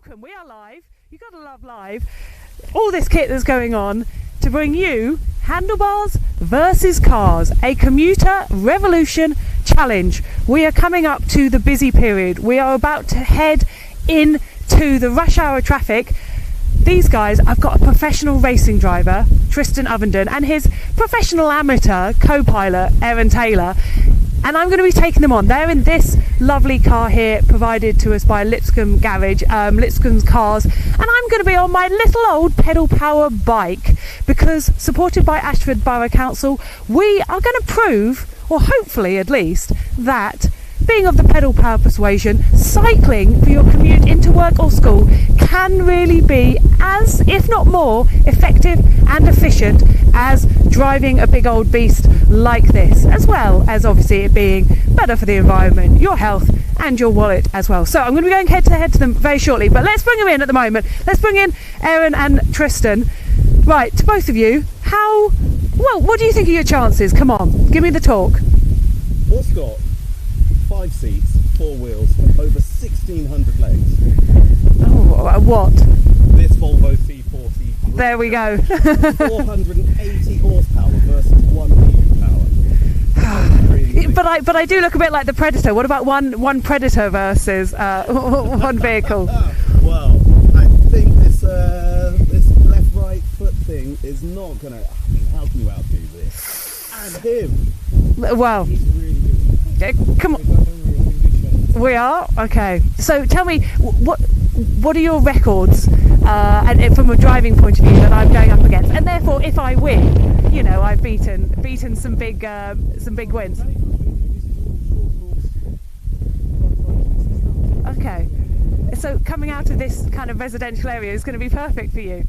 welcome. We are live. You gotta love live. All this kit that's going on to bring you Handlebars versus Cars, a commuter revolution challenge. We are coming up to the busy period. We are about to head into the rush hour traffic. These guys, I've got a professional racing driver, Tristan Ovenden, and his professional amateur co-pilot, Aaron Taylor. And I'm going to be taking them on. They're in this lovely car here, provided to us by Lipscomb Garage, Lipscomb's Cars. And I'm going to be on my little old pedal power bike because, supported by Ashford Borough Council, we are going to prove, or hopefully at least, that being of the pedal power persuasion, cycling for your commute into work or school can really be as, if not more, effective and efficient as driving a big old beast like this, as well as obviously it being better for the environment, your health and your wallet as well. So I'm going to be going head to head to them very shortly, but let's bring them in at the moment. Let's bring in Aaron and Tristan. Right, to both of you, what do you think of your chances? Come on, give me the talk. What's got 5 seats, 4 wheels, and over 1,600 legs? Oh, what? This Volvo C40. There we go. 480 horsepower versus 1 million power. Really but I do look a bit like the Predator. What about one Predator versus one vehicle? Well, I think this left-right foot thing is not gonna. I mean, how can you outdo this? And him. Well, he's really good. Come on. We are? Okay. So tell me, what are your records, and from a driving point of view, that I'm going up against? And therefore, if I win, you know, I've beaten some big wins. Okay. So coming out of this kind of residential area is going to be perfect for you.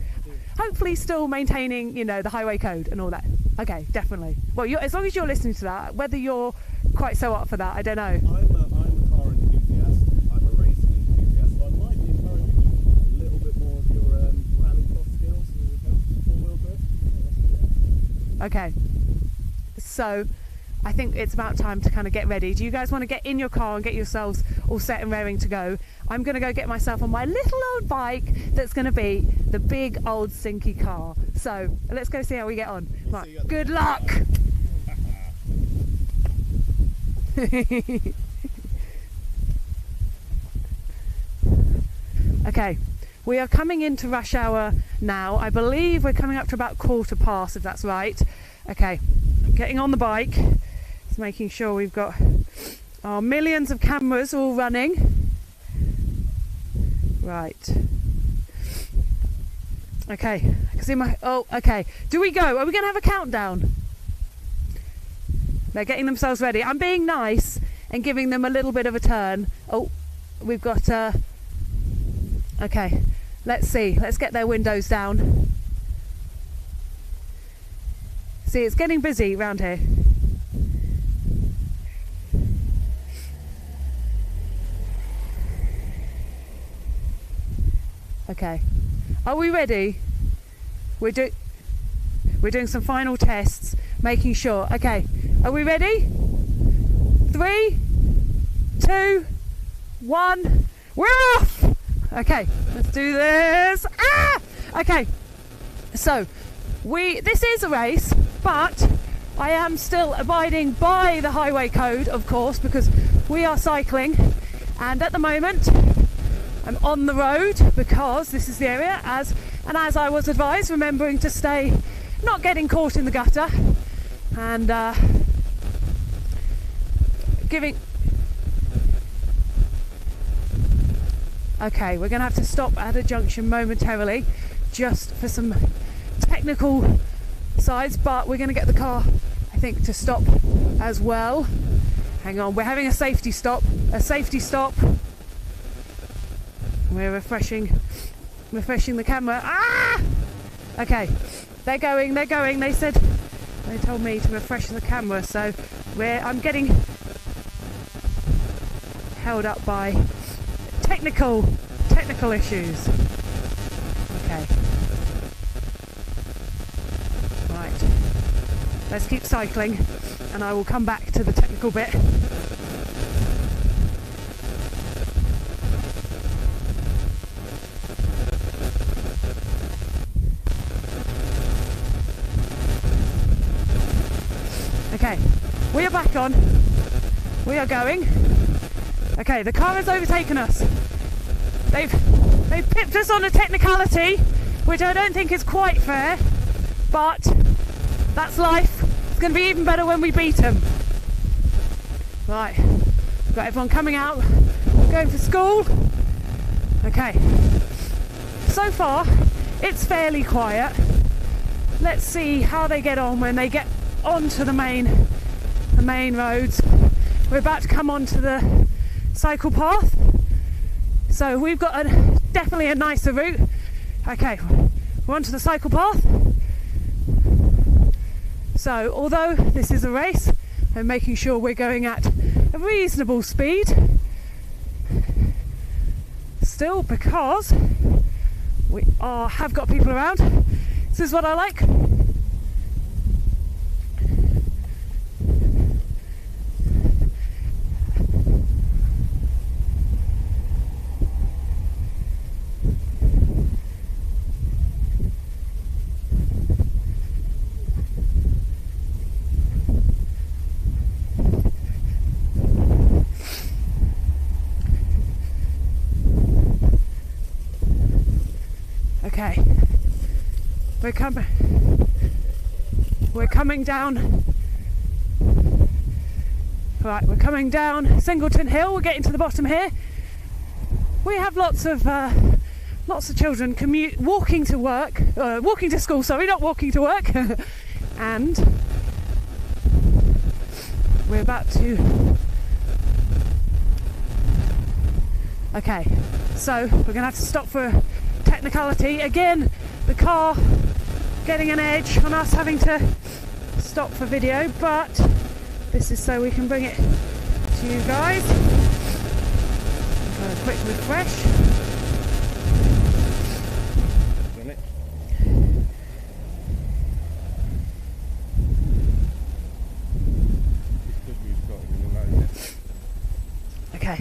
Hopefully still maintaining, you know, the highway code and all that. Okay, definitely. Well, as long as you're listening to that, whether you're quite so up for that, I don't know. I'm a car enthusiast, I'm a racing enthusiast, so I might be encouraging a little bit more of your rally cross skills and four-wheel drift. Okay, so I think it's about time to kind of get ready. Do you guys want to get in your car and get yourselves all set and raring to go? I'm going to go get myself on my little old bike that's going to be the big old sinky car. So let's go see how we get on. Right, good luck! Okay, we are coming into rush hour now. I believe we're coming up to about 1/4 if that's right. Okay, I'm getting on the bike, just making sure we've got our millions of cameras all running. Right. Okay, I can see my, okay. Do we go? Are we going to have a countdown? They're getting themselves ready. I'm being nice and giving them a little bit of a turn. Oh, we've got, okay, let's see. Let's get their windows down. See, it's getting busy around here. Okay, are we ready? We're doing some final tests, making sure. Okay, are we ready? 3, 2, 1, we're off! Okay, let's do this. Ah! Okay, so this is a race, but I am still abiding by the highway code, of course, because we are cycling, and at the moment I'm on the road because this is the area, as I was advised, remembering to stay, not getting caught in the gutter, and giving. Okay, we're going to have to stop at a junction momentarily just for some technical sides, but we're going to get the car, I think, to stop as well. Hang on, we're having a safety stop. We're refreshing the camera. Ah! Okay, they're going. They told me to refresh the camera, so I'm getting held up by technical issues. Okay. Right. Let's keep cycling and I will come back to the technical bit. are back on. We are going. Okay, the car has overtaken us. They've pipped us on a technicality, which I don't think is quite fair, but that's life. It's going to be even better when we beat them. Right, we've got everyone coming out, going for school. Okay, so far it's fairly quiet. Let's see how they get on when they get onto the main roads. We're about to come onto the cycle path, so we've got definitely a nicer route. Okay, we're onto the cycle path. So although this is a race, I'm making sure we're going at a reasonable speed still, because we have got people around. This is what I like. Okay, we're coming down. Right, we're coming down Singleton Hill. We're getting to the bottom here. We have lots of children walking to school. Sorry, not walking to work. And we're about to. Okay, so we're going to have to stop for a technicality. Again, the car getting an edge on us having to stop for video, but this is so we can bring it to you guys. A quick refresh. Okay.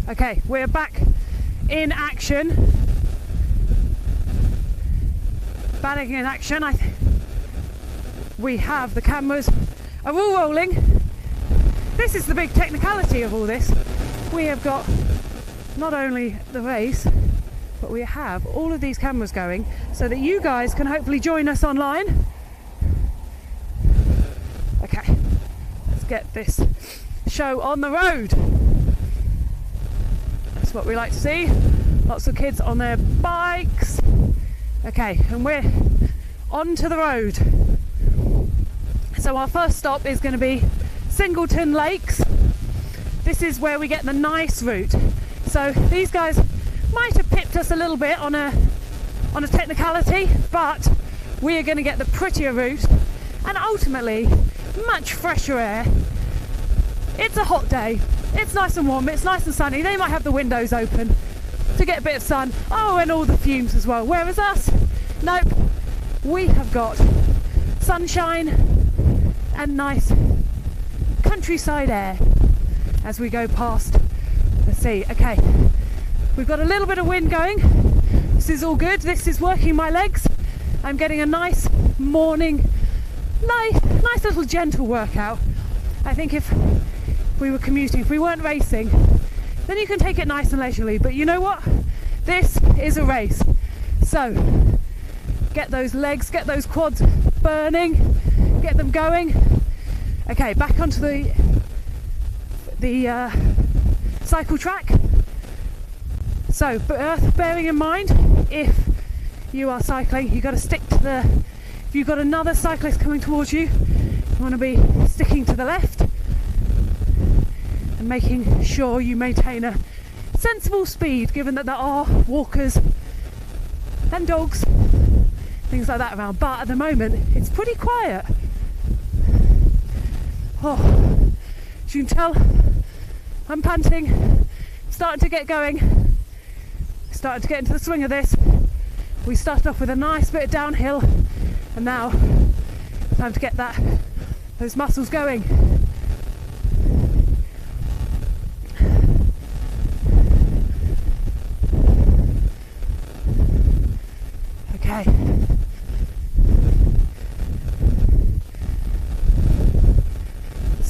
Okay, we're back in action. Back in action. We have the cameras are all rolling. This is the big technicality of all this. We have got not only the race, but we have all of these cameras going so that you guys can hopefully join us online. Okay, let's get this show on the road. That's what we like to see. Lots of kids on their bikes. Okay, and we're onto the road. So our first stop is going to be Singleton Lakes. This is where we get the nice route. So these guys might have pipped us a little bit on a technicality, but we are going to get the prettier route and ultimately much fresher air. It's a hot day. It's nice and warm, it's nice and sunny. They might have the windows open to get a bit of sun. Oh, and all the fumes as well. Whereas us, nope, we have got sunshine and nice countryside air as we go past the sea. Okay, we've got a little bit of wind going. This is all good. This is working my legs. I'm getting a nice morning, nice little gentle workout. I think if we were commuting, if we weren't racing, then you can take it nice and leisurely. But you know what? This is a race. So get those legs, get those quads burning, get them going. Okay, back onto the cycle track. So bearing in mind, if you are cycling, you've got to stick to if you've got another cyclist coming towards you, you want to be sticking to the left and making sure you maintain a sensible speed, given that there are walkers and dogs, things like that around. But at the moment it's pretty quiet. Oh, as you can tell, I'm panting, starting to get going, starting to get into the swing of this. We started off with a nice bit of downhill, and now time to get those muscles going.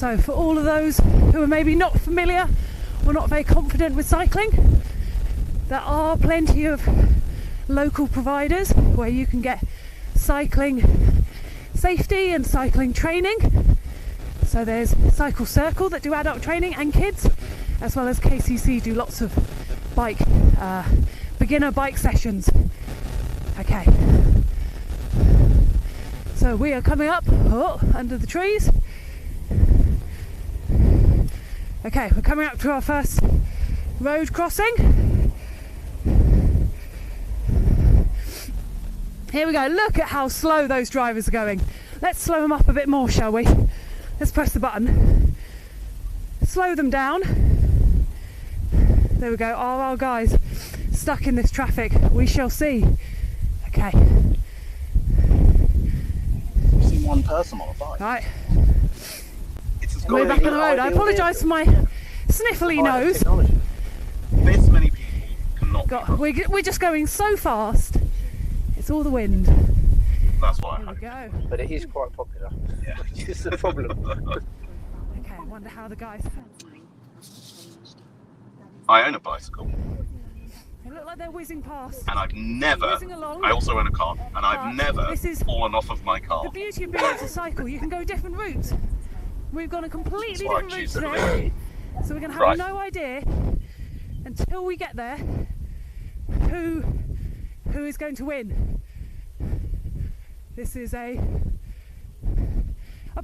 So for all of those who are maybe not familiar or not very confident with cycling, there are plenty of local providers where you can get cycling safety and cycling training. So there's Cycle Circle that do adult training and kids, as well as KCC do lots of beginner bike sessions. Okay, so we are coming up under the trees. Okay, we're coming up to our first road crossing. Here we go. Look at how slow those drivers are going. Let's slow them up a bit more, shall we? Let's press the button. Slow them down. There we go. Are our guys stuck in this traffic? We shall see. Okay. I've seen one person on a bike. Right. We're back on the road. I apologise for my sniffly nose. This many people cannot. God, we're just going so fast. It's all the wind. That's why. Here we go. But it is quite popular. Yeah. Which is the problem. Okay, I wonder how the guys. I own a bicycle, They look like they're whizzing past. and I've never. Whizzing along. I also own a car, and I've never this is fallen off of my car. The beauty of being able to cycle, you can go different routes. We've gone a completely That's why I different route choose to today, so we're going to have Right. no idea until we get there who is going to win. This is a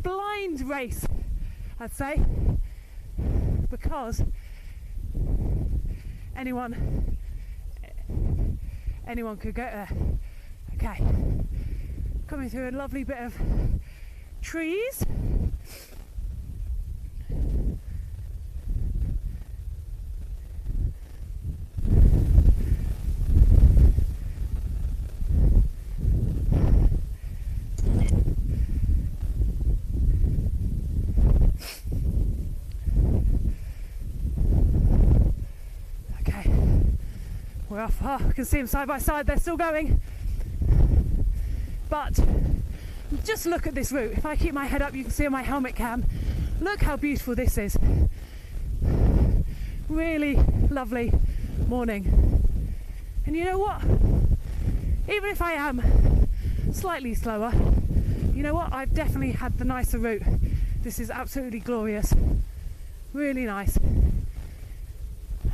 blind race, I'd say, because anyone could get there. Okay, coming through a lovely bit of trees. Okay, we're off. Oh, I can see them side by side. They're still going. But just look at this route. If I keep my head up, you can see on my helmet cam. Look how beautiful this is. Really lovely morning. And you know what? Even if I am slightly slower, you know what? I've definitely had the nicer route. This is absolutely glorious. Really nice.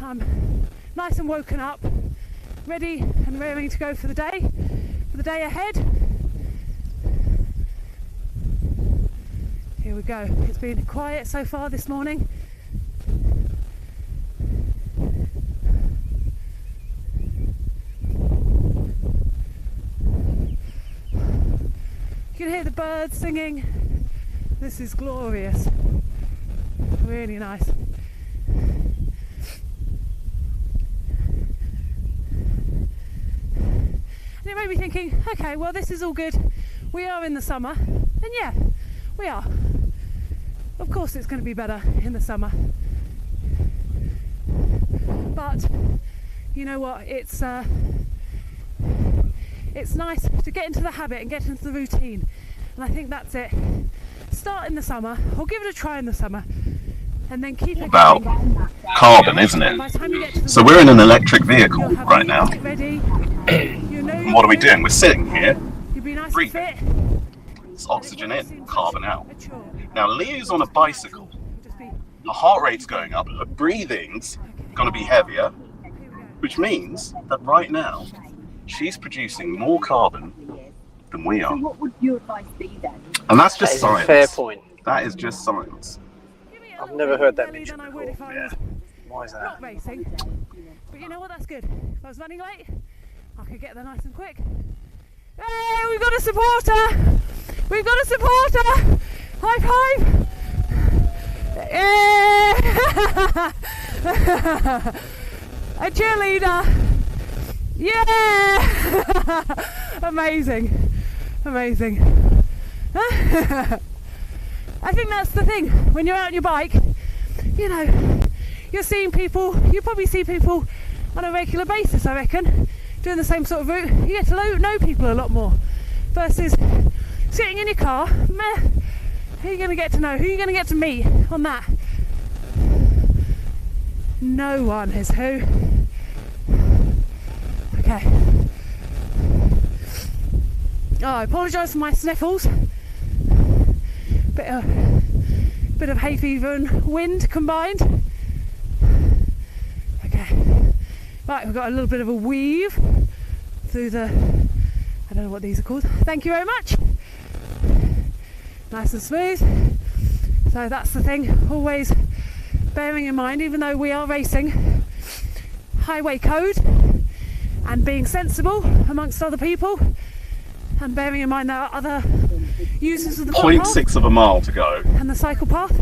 I'm nice and woken up, ready and raring to go for the day ahead. Here we go. It's been quiet so far this morning. You can hear the birds singing. This is glorious. Really nice. And you may be thinking, okay, well, this is all good. We are in the summer. And yeah, we are. Of course it's going to be better in the summer. But you know what? It's nice to get into the habit and get into the routine. And I think that's it. Start in the summer, or give it a try in the summer, and then keep it About going. carbon, isn't And by the time you get to it? the So we're in an electric vehicle you'll have right your now. kit ready. You know And what are we doing? We're sitting here. You'll be nice and breathing. fit. It's oxygen in, carbon out. A chore. Now Leo's on a bicycle. Just be, Her heart rate's going up. Her breathing's going to be heavier, here we go. which means that right now she's producing more carbon than we So are. what would your advice be then? And that's That just is a science. fair point. That is just science. Give me a I've little never bit heard more that belly mentioned than I would if I Yeah. was Why is that? not racing. But you know what? That's good. If I was running late, I could get there nice and quick. Hey, we've got a supporter! We've got a supporter! High five! Yeah! A cheerleader! Yeah! Amazing. Amazing. I think that's the thing. When you're out on your bike, you know, you're seeing people, you probably see people on a regular basis, I reckon, doing the same sort of route. You get to know people a lot more versus sitting in your car, meh, Who are you going to get to know? Who are you going to get to meet on that? No one is who. Okay. Oh, I apologise for my sniffles. Bit of hay fever and wind combined. Okay. Right, we've got a little bit of a weave through the, I don't know what these are called. Thank you very much. Nice and smooth. So that's the thing, always bearing in mind, even though we are racing highway code and being sensible amongst other people, and bearing in mind there are other users of the footpath 0.6 of a mile to go. and the cycle path,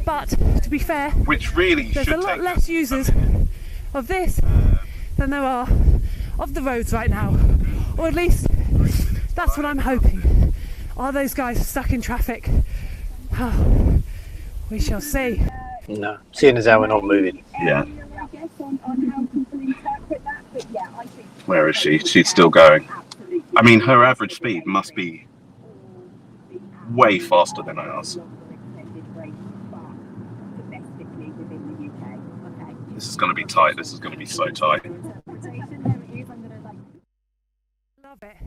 but to be fair, Which really there's should a lot take less users of this than there are of the roads right now, or at least that's what I'm hoping. Are those guys stuck in traffic? Oh, we shall see. No, seeing as how we're not moving. Yeah. Where is she? She's still going. I mean, her average speed must be way faster than ours. This is going to be tight. This is going to be so tight. Love it.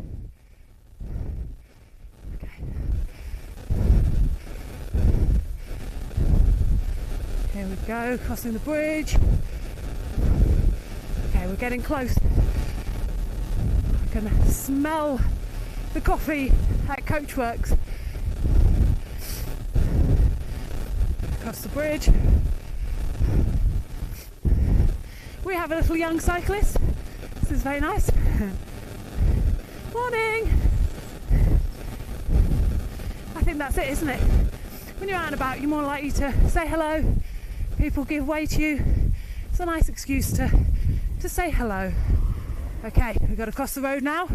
Here we go, crossing the bridge. Okay, we're getting close. I can smell the coffee at Coachworks. Across the bridge. We have a little young cyclist. This is very nice. Morning! I think that's it, isn't it? When you're out and about, you're more likely to say hello. People give way to you. It's a nice excuse to say hello. Okay, we've got to cross the road now.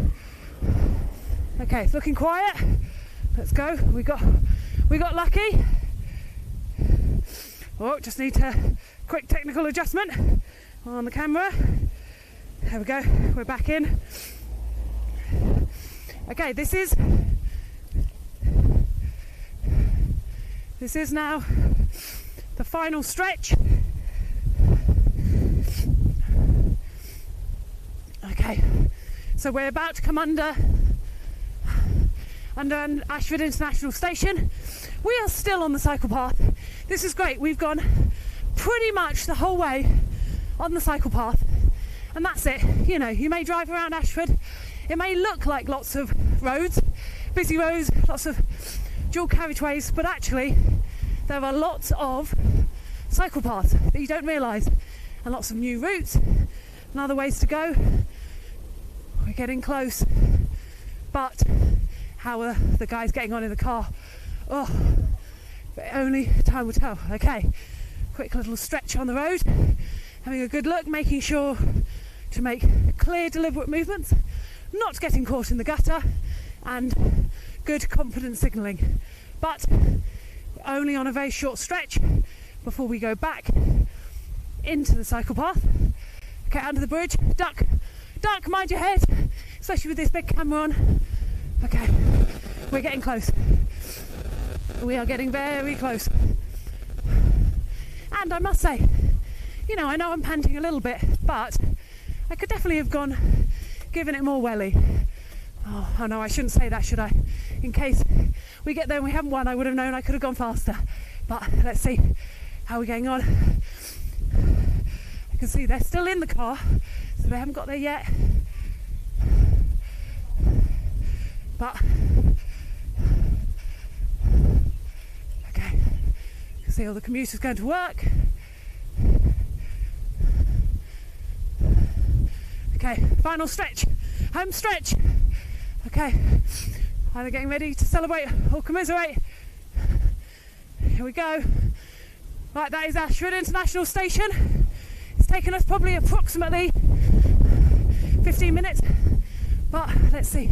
Okay, it's looking quiet. Let's go. We got lucky. Oh, just need a quick technical adjustment on the camera. There we go. We're back in. Okay, this is now the final stretch. Okay, so we're about to come under Ashford International Station. We are still on the cycle path. This is great. We've gone pretty much the whole way on the cycle path, and that's it. You know, you may drive around Ashford. It may look like lots of roads, busy roads, lots of dual carriageways, but actually there are lots of cycle paths that you don't realise, and lots of new routes and other ways to go. We're getting close, but how are the guys getting on in the car? Oh, but only time will tell. Okay, quick little stretch on the road, having a good look, making sure to make clear, deliberate movements, not getting caught in the gutter, and good confident signalling, but only on a very short stretch before we go back into the cycle path. Okay, under the bridge, duck, mind your head, especially with this big camera on. Okay, we're getting close. We are getting very close. And I must say, you know, I know I'm panting a little bit, but I could definitely have given it more welly. Oh no, I shouldn't say that, should I? In case we get there and we haven't won, I would have known I could have gone faster. But let's see how we're getting on. I can see they're still in the car, so they haven't got there yet. But okay, you can see all the commuters going to work. Okay, final stretch, home stretch. Okay, either getting ready to celebrate or commiserate. Here we go. Right, that is Ashford International Station. It's taken us probably approximately 15 minutes, but let's see.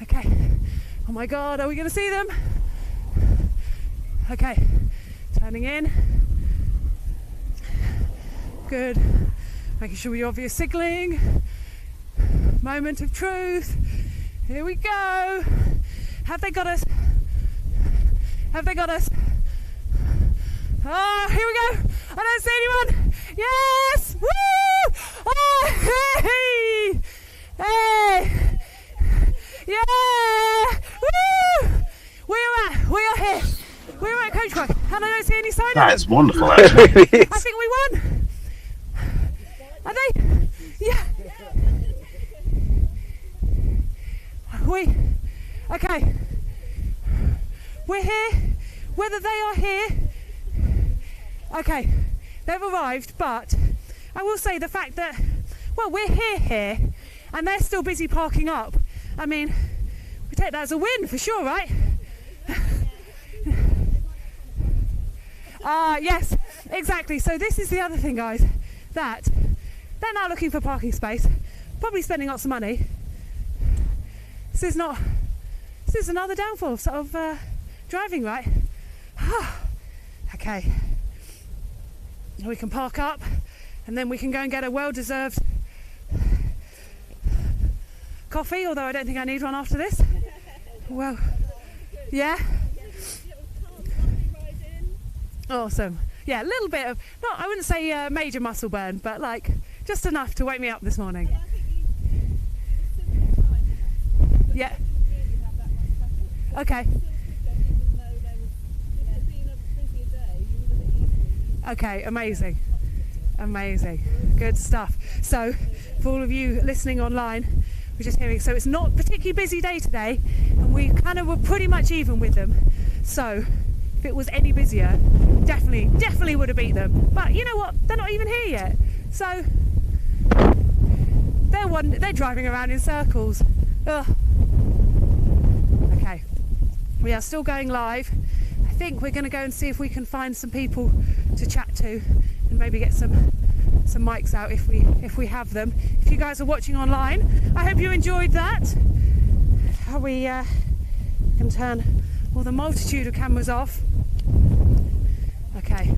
Okay, oh my god, are we going to see them? Okay, turning in. Good, making sure we're obvious signalling. Moment of truth, here we go. Have they got us? Have they got us? Oh, here we go. I don't see anyone. Yes! Woo! Oh, hey! Hey! Yeah! Woo! We are here. We're at Coachworks, and I don't see any sign of it. That is wonderful, actually. I think we won. Are they? Yeah. Okay. We're here. Whether they are here. Okay. They've arrived, but I will say the fact that, well, we're here, and they're still busy parking up. I mean, we take that as a win for sure, right? Yes, exactly. So this is the other thing, guys, that they're now looking for parking space, probably spending lots of money. This is another downfall of driving, right? Okay. We can park up, and then we can go and get a well-deserved coffee, although I don't think I need one after this. Well, yeah. Awesome. Yeah, a little bit of, I wouldn't say major muscle burn, but like just enough to wake me up this morning. Yeah. Okay. Okay, amazing. Good stuff. So, for all of you listening online, we're just hearing, so it's not a particularly busy day today, and we kind of were pretty much even with them. So, if it was any busier, definitely would have beat them. But you know what? They're not even here yet. So, they're driving around in circles. Ugh. Okay. We are still going live. I think we're going to go and see if we can find some people to chat to and maybe get some mics out if we have them. If you guys are watching online, I hope you enjoyed that. We can turn all the multitude of cameras off. Okay.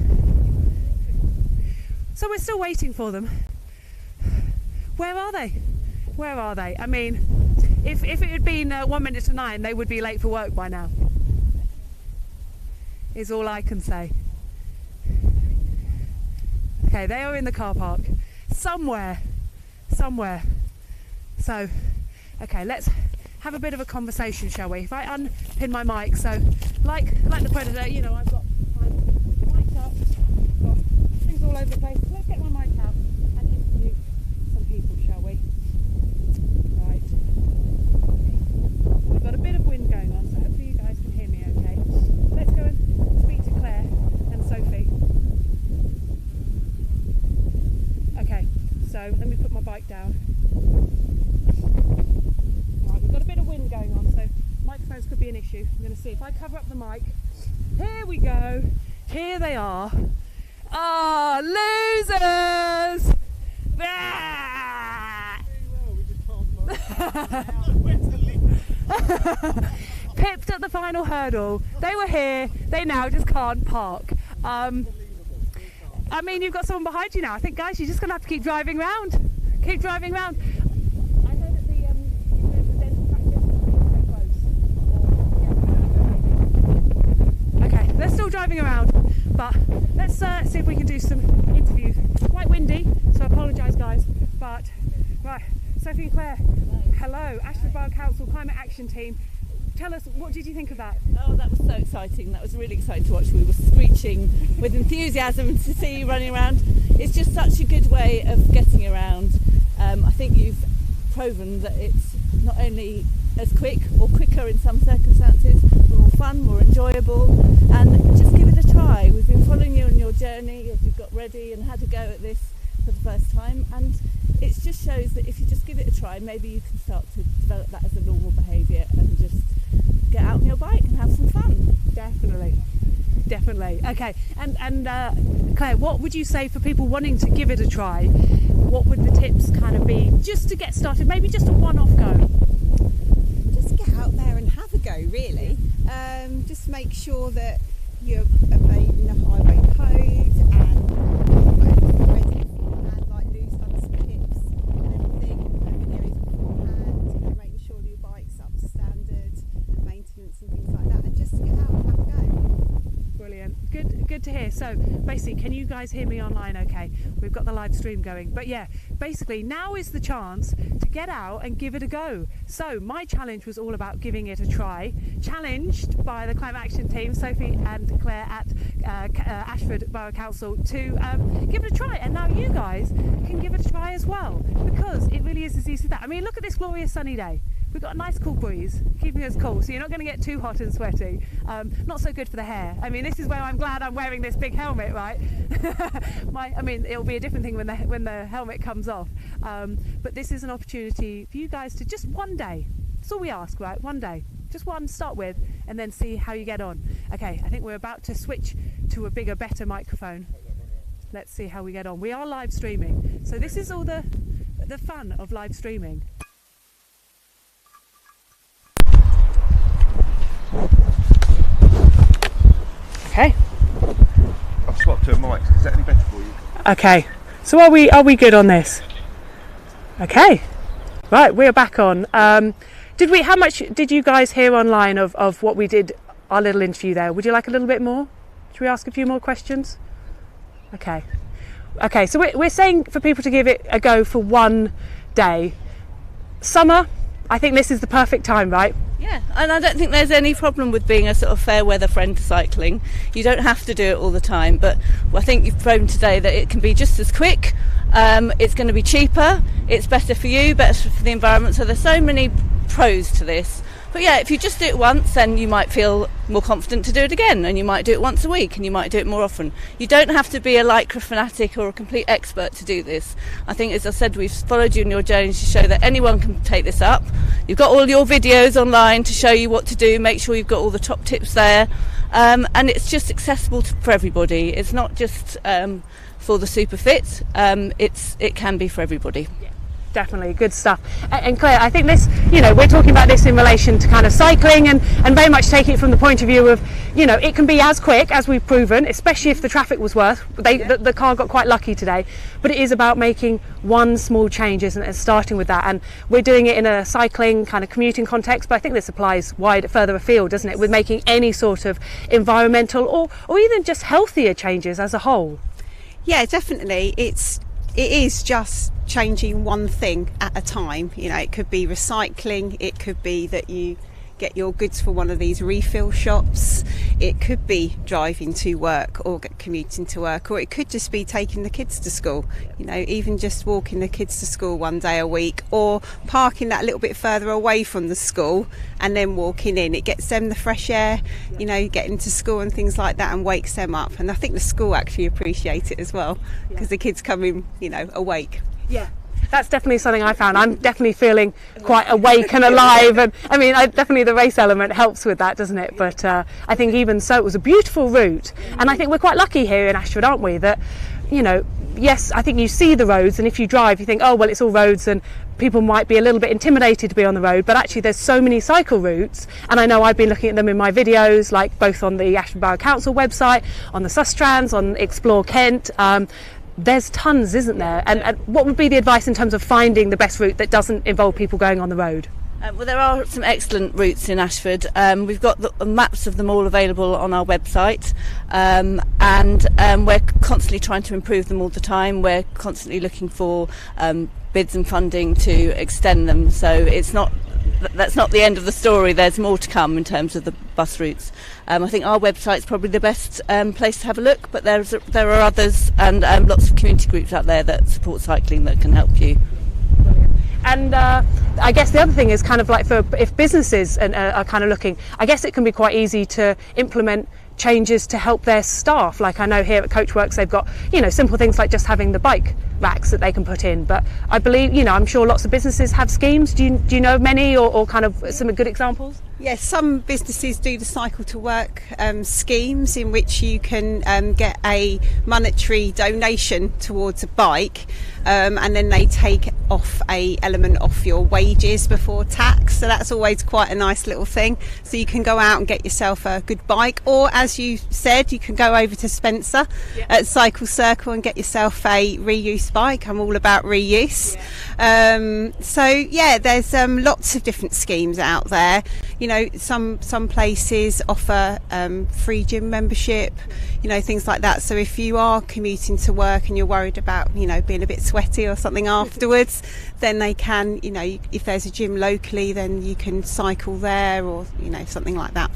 So we're still waiting for them. Where are they? I mean, if it had been 1 minute to 9, they would be late for work by now. Is all I can say. Okay, they are in the car park. Somewhere. So, okay, let's have a bit of a conversation, shall we? If I unpin my mic, so like the Predator, you know, I've got my mic up, got things all over the place. Let's get my mic out and interview some people, shall we? Right. We've got a bit of wind going on, so hopefully you guys can hear me okay. Let's go and speak to Claire and Sophie. Okay, so let me put my bike down. Right, we've got a bit of wind going on, so microphones could be an issue. I'm going to see if I cover up the mic. Here we go. Here they are. Ah, losers! Ah! Pipped at the final hurdle. They were here. They now just can't park. I mean, you've got someone behind you now. I think, guys, you're just going to have to keep driving round. I know that the dental practice is very close. Okay, they're still driving around, but let's see if we can do some interviews. It's quite windy, so I apologise, guys. But right, Sophie and Claire. Hello, Ashford Borough Council Climate Action Team. Tell us, what did you think of that? Oh, that was so exciting. That was really exciting to watch. We were screeching with enthusiasm to see you running around. It's just such a good way of getting around. I think you've proven that it's not only as quick or quicker in some circumstances, but more fun, more enjoyable, and just give it a try. We've been following you on your journey as you've got ready and had a go at this for the first time, and it just shows that if you just give it a try, maybe you can start to develop that as a normal behaviour and just get out on your bike and have some fun. Definitely. Okay, and Claire, what would you say for people wanting to give it a try? What would the tips kind of be just to get started? Maybe just a one-off go. Just get out there and have a go, really. Just make sure that you're obeying the highway code and ready beforehand, like loose under tips and everything, areas beforehand, making sure that your bike's up to standard and maintenance good to hear. So basically, can you guys hear me online okay? We've got the live stream going. But yeah, basically now is the chance to get out and give it a go. So my challenge was all about giving it a try. Challenged by the climate action team, Sophie and Claire at Ashford Borough Council, to give it a try. And now you guys can give it a try as well, because it really is as easy as that. I mean, look at this glorious sunny day. We've got a nice cool breeze keeping us cool, so you're not going to get too hot and sweaty. Not so good for the hair. I mean, this is where I'm glad I'm wearing this big helmet, right? I mean, it'll be a different thing when the helmet comes off. But this is an opportunity for you guys to just one day. That's all we ask, right? One day. Just one to start with, and then see how you get on. Okay, I think we're about to switch to a bigger, better microphone. Let's see how we get on. We are live streaming, so this is all the fun of live streaming. Okay. I've swapped to a mic. Is that any better for you? Okay. So are we good on this? Okay. Right, we're back on. How much did you guys hear online of what we did, our little interview there? Would you like a little bit more? Should we ask a few more questions? Okay. Okay, so we're saying for people to give it a go for one day. Summer, I think this is the perfect time, right? Yeah, and I don't think there's any problem with being a sort of fair weather friend to cycling. You don't have to do it all the time, but I think you've proven today that it can be just as quick. It's going to be cheaper, it's better for you, better for the environment, so there's so many pros to this. But yeah, if you just do it once, then you might feel more confident to do it again, and you might do it once a week, and you might do it more often. You don't have to be a lycra fanatic or a complete expert to do this. I think, as I said, we've followed you in your journey to show that anyone can take this up. You've got all your videos online to show you what to do, make sure you've got all the top tips there, and it's just accessible for everybody. It's not just for the super fit, it can be for everybody. Definitely, good stuff. And Claire, I think this, we're talking about this in relation to kind of cycling and very much take it from the point of view of, it can be as quick as we've proven, especially if the traffic was worse. The car got quite lucky today, but it is about making one small change, isn't it, and starting with that. And we're doing it in a cycling kind of commuting context, but I think this applies further afield, doesn't it, with making any sort of environmental or even just healthier changes as a whole. Yeah, definitely. It is just changing one thing at a time. It could be recycling, it could be that you get your goods from one of these refill shops, it could be driving to work or commuting to work, or it could just be taking the kids to school, even just walking the kids to school one day a week, or parking that a little bit further away from the school and then walking in. It gets them the fresh air, getting to school and things like that, and wakes them up. And I think the school actually appreciate it as well, because the kids come in awake. Yeah, that's definitely something I found. I'm definitely feeling quite awake and alive, and I mean, definitely the race element helps with that, doesn't it? But I think even so, it was a beautiful route, and I think we're quite lucky here in Ashford, aren't we? That yes, I think you see the roads, and if you drive, you think, oh well, it's all roads, and people might be a little bit intimidated to be on the road. But actually, there's so many cycle routes, and I know I've been looking at them in my videos, like both on the Ashford Borough Council website, on the Sustrans, on Explore Kent. There's tons, isn't there? And what would be the advice in terms of finding the best route that doesn't involve people going on the road? Well, there are some excellent routes in Ashford. We've got the maps of them all available on our website, and we're constantly trying to improve them all the time. We're constantly looking for bids and funding to extend them, so that's not the end of the story. There's more to come in terms of the bus routes. I think our website's probably the best place to have a look, but there are others, and lots of community groups out there that support cycling that can help you. And I guess the other thing is kind of like if businesses are kind of looking, I guess it can be quite easy to implement changes to help their staff. Like I know here at Coachworks they've got simple things like just having the bike racks that they can put in, but I believe I'm sure lots of businesses have schemes. Do you know of many or kind of some good examples? Yes, some businesses do the cycle to work schemes in which you can get a monetary donation towards a bike, and then they take off a element off your wages before tax, so that's always quite a nice little thing. So you can go out and get yourself a good bike, or as you said, you can go over to Spencer at Cycle Circle and get yourself a reuse reuse bike. I'm all about reuse. So yeah, there's lots of different schemes out there. You know, some places offer free gym membership, you know, things like that. So if you are commuting to work and you're worried about, you know, being a bit sweaty or something afterwards, then they can, you know, if there's a gym locally, then you can cycle there, or, you know, something like that.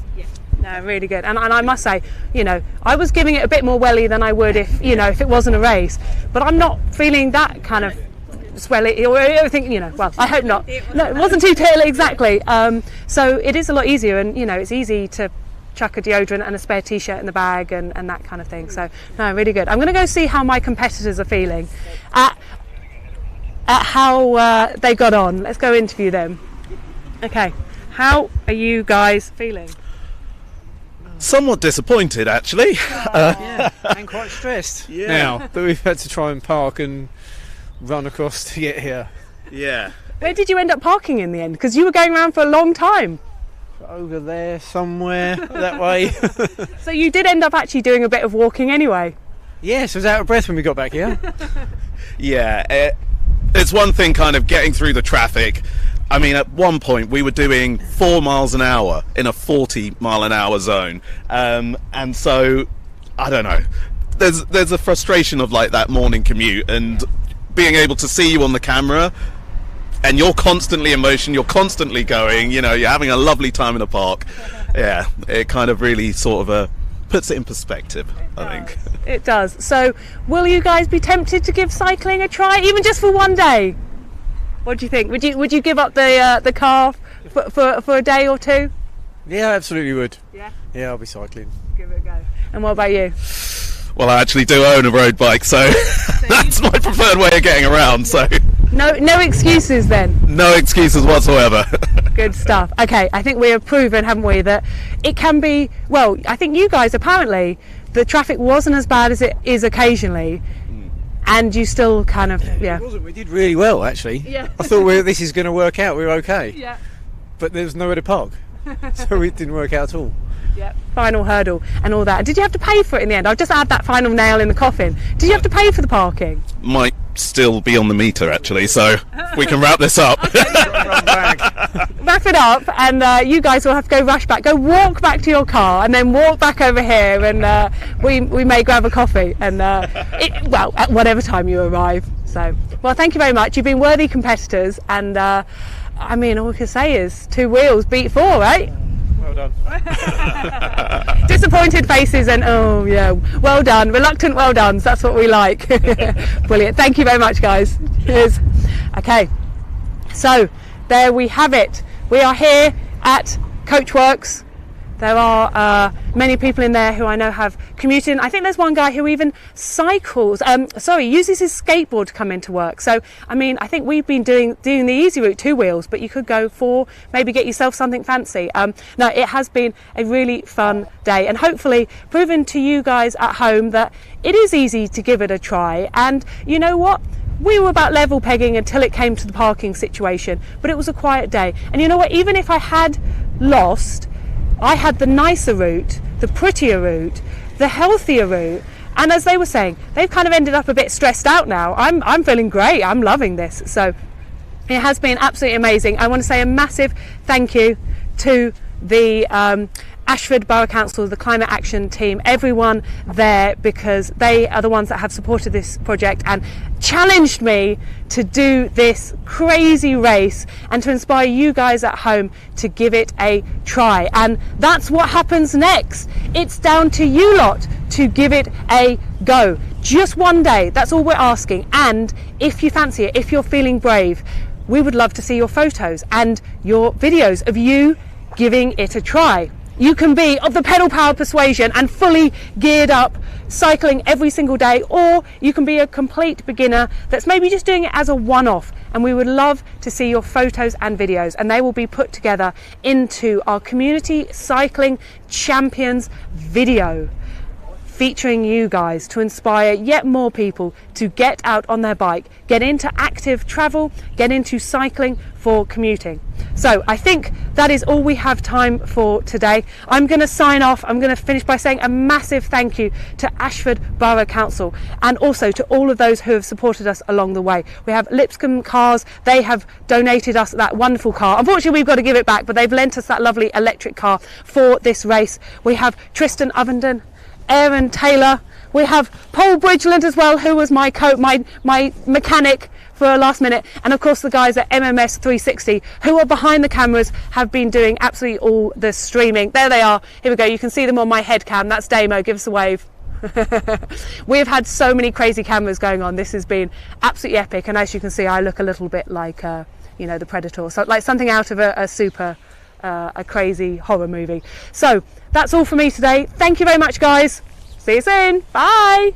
No, really good. And I must say, you know, I was giving it a bit more welly than I would if, you know, if it wasn't a race. But I'm not feeling that kind of swelly or everything, you know. Well, I hope not. No, it wasn't too taily, exactly. So it is a lot easier, and, you know, it's easy to chuck a deodorant and a spare t-shirt in the bag and that kind of thing. So, no, really good. I'm going to go see how my competitors are feeling at how they got on. Let's go interview them. Okay, how are you guys feeling? Somewhat disappointed, actually. And quite stressed now that we've had to try and park and run across to get here. Yeah. Where did you end up parking in the end? Because you were going around for a long time. Over there somewhere, that way. So you did end up actually doing a bit of walking anyway. Yes, I was out of breath when we got back here. Yeah, it's one thing kind of getting through the traffic. I mean, at one point we were doing 4 miles an hour in a 40 mile an hour zone. And so, I don't know, there's a frustration of like that morning commute and being able to see you on the camera and you're constantly in motion, you're constantly going, you know, you're having a lovely time in a park. Yeah, it kind of really sort of puts it in perspective, I think. It does. So will you guys be tempted to give cycling a try, even just for one day? What do you think? Would you give up the car for a day or two? Yeah, I absolutely would. Yeah, I'll be cycling. give it a go. And what about you? Well, I actually do own a road bike, so that's my preferred way of getting around. So no excuses then. No excuses whatsoever. Good stuff. Okay, I think we have proven, haven't we, that it can be. Well, I think you guys apparently the traffic wasn't as bad as it is occasionally. And you still kind of, It wasn't. We did really well, actually. Yeah. I thought this is going to work out. We're okay. Yeah. But there's nowhere to park, so it didn't work out at all. Yeah. Final hurdle and all that. Did you have to pay for it in the end? I'll just add that final nail in the coffin. Did you have to pay for the parking? Might still be on the meter, actually, so we can wrap this up. Wrap it up, and you guys will have to go rush back. Go walk back to your car, and then walk back over here, and we may grab a coffee, and at whatever time you arrive. So, well, thank you very much. You've been worthy competitors, and I mean, all we can say is 2 wheels beat 4, right? Well done. Disappointed faces and oh yeah, well done, reluctant well done. That's what we like. Brilliant. Thank you very much, guys. Cheers. Okay, so there we have it. We are here at Coachworks. There are many people in there who I know have commuted. I think there's one guy who even cycles, uses his skateboard to come into work. So, I mean, I think we've been doing the easy route, 2 wheels, but you could go 4, maybe get yourself something fancy. No, it has been a really fun day, and hopefully proven to you guys at home that it is easy to give it a try. And you know what? We were about level pegging until it came to the parking situation, but it was a quiet day. And you know what? Even if I had lost, I had the nicer route, the prettier route, the healthier route, and as they were saying, they've kind of ended up a bit stressed out now. I'm feeling great. I'm loving this. So it has been absolutely amazing. I want to say a massive thank you to the Ashford Borough Council, the climate action team, everyone there, because they are the ones that have supported this project and challenged me to do this crazy race and to inspire you guys at home to give it a try. And that's what happens next. It's down to you lot to give it a go. Just one day, that's all we're asking. And if you fancy it, if you're feeling brave, we would love to see your photos and your videos of you giving it a try. You can be of the pedal power persuasion and fully geared up cycling every single day, or you can be a complete beginner that's maybe just doing it as a one-off, and we would love to see your photos and videos, and they will be put together into our Community Cycling Champions video. featuring you guys to inspire yet more people to get out on their bike, get into active travel, get into cycling for commuting. So I think that is all we have time for today. I'm going to sign off. I'm going to finish by saying a massive thank you to Ashford Borough Council and also to all of those who have supported us along the way. We have Lipscomb Cars. They have donated us that wonderful car. Unfortunately, we've got to give it back, but they've lent us that lovely electric car for this race. We have Tristan Ovenden, Aaron Taylor. We have Paul Bridgeland as well, who was my mechanic for a last minute, and of course the guys at MMS 360 who are behind the cameras, have been doing absolutely all the streaming. There they are. Here we go. You can see them on my head cam. That's Damo. Give us a wave. We've had so many crazy cameras going on. This has been absolutely epic, and as you can see, I look a little bit like the Predator, so like something out of a crazy horror movie. So that's all for me today. Thank you very much, guys. See you soon. Bye.